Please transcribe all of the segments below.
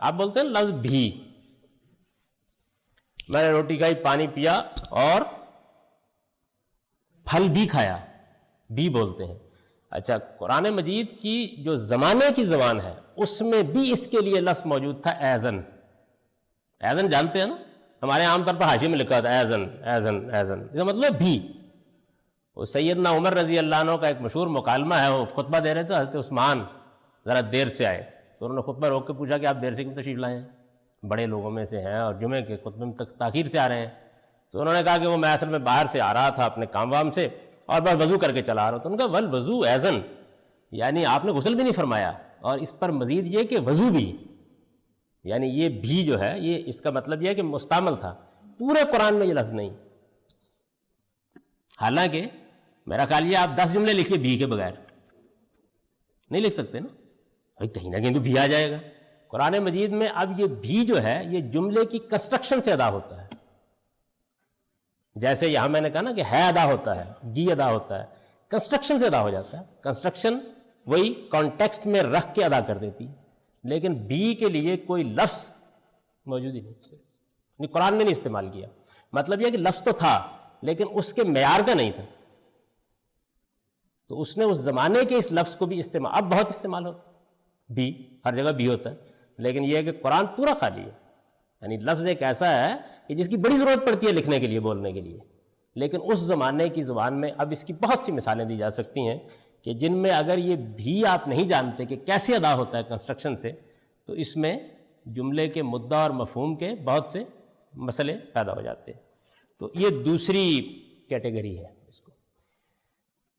آپ بولتے ہیں لفظ بھی، میں نے روٹی کھائی، پانی پیا اور پھل بھی کھایا، بھی بولتے ہیں. اچھا، قرآن مجید کی جو زمانے کی زبان ہے اس میں بھی اس کے لیے لفظ موجود تھا ایزن. ایزن جانتے ہیں نا، ہمارے عام طور پر حاشیے میں لکھا ہوتا ہے ایزن ایزن ایزن، اس کا مطلب بھی. وہ سیدنا عمر رضی اللہ عنہ کا ایک مشہور مکالمہ ہے، وہ خطبہ دے رہے تھے، حضرت عثمان ذرا دیر سے آئے تو انہوں نے خطبہ روک کے پوچھا کہ آپ دیر سے کیوں تشریف لائے ہیں، بڑے لوگوں میں سے ہیں اور جمعے کے خطبے میں تاخیر سے آ رہے ہیں. تو انہوں نے کہا کہ وہ میں اصل میں باہر سے آ رہا تھا اپنے کام وام سے اور بس وضو کر کے چلا آ رہا. تو ان کا والوضو ایزن، یعنی آپ نے غسل بھی نہیں فرمایا، اور اس پر مزید یہ کہ وضو بھی، یعنی یہ بھی جو ہے یہ اس کا مطلب یہ ہے کہ مستعمل تھا. پورے قرآن میں یہ لفظ نہیں. حالانکہ میرا خیال یہ آپ 10 جملے لکھیے بھی کے بغیر نہیں لکھ سکتے نا، بھائی کہیں نہ کہیں تو بھی آ جائے گا. قرآن مجید میں اب یہ بھی جو ہے یہ جملے کی کنسٹرکشن سے ادا ہوتا ہے. جیسے یہاں میں نے کہا نا کہ ہے ادا ہوتا ہے، جی ادا ہوتا ہے، کنسٹرکشن سے ادا ہو جاتا ہے. کنسٹرکشن وہی کانٹیکسٹ میں رکھ کے ادا کر دیتی ہے، لیکن بھی کے لیے کوئی لفظ موجود ہی نہیں، قرآن میں نہیں استعمال کیا. مطلب یہ کہ لفظ تو تھا لیکن اس کے معیار کا نہیں تھا، تو اس نے اس زمانے کے اس لفظ کو بھی استعمال، اب بہت استعمال ہوتا ہے بھی، ہر جگہ بھی ہوتا ہے، لیکن یہ ہے کہ قرآن پورا خالی ہے. یعنی لفظ ایک ایسا ہے کہ جس کی بڑی ضرورت پڑتی ہے لکھنے کے لیے، بولنے کے لیے، لیکن اس زمانے کی زبان میں اب اس کی بہت سی مثالیں دی جا سکتی ہیں کہ جن میں اگر یہ بھی آپ نہیں جانتے کہ کیسے ادا ہوتا ہے کنسٹرکشن سے، تو اس میں جملے کے مدعا اور مفہوم کے بہت سے مسئلے پیدا ہو جاتے ہیں. تو یہ دوسری کیٹیگری ہے. اس کو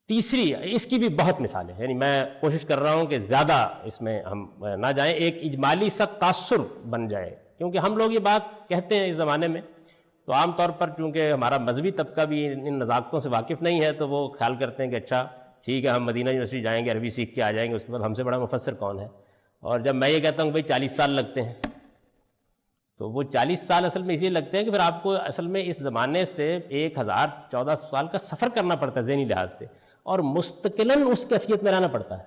تیسری، اس کی بھی بہت مثالیں، یعنی میں کوشش کر رہا ہوں کہ زیادہ اس میں ہم نہ جائیں، ایک اجمالی سا تاثر بن جائے، کیونکہ ہم لوگ یہ بات کہتے ہیں اس زمانے میں تو عام طور پر چونکہ ہمارا مذہبی طبقہ بھی ان نزاکتوں سے واقف نہیں ہے تو وہ خیال کرتے ہیں کہ اچھا ٹھیک ہے ہم مدینہ یونیورسٹی جائیں گے، عربی سیکھ کے آ جائیں گے، اس کے بعد ہم سے بڑا مفسر کون ہے. اور جب میں یہ کہتا ہوں کہ بھائی 40 سال لگتے ہیں، تو وہ 40 سال اصل میں اس لیے لگتے ہیں کہ پھر آپ کو اصل میں اس زمانے سے 1014 سال کا سفر کرنا پڑتا ہے ذہنی لحاظ سے، اور مستقلاً اس کیفیت میں رہنا پڑتا ہے.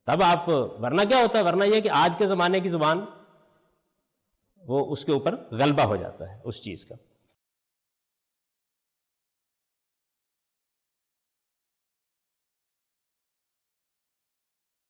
تب آپ، ورنہ کیا ہوتا ہے، ورنہ یہ کہ آج کے زمانے کی زبان وہ اس کے اوپر غلبہ ہو جاتا ہے اس چیز کا.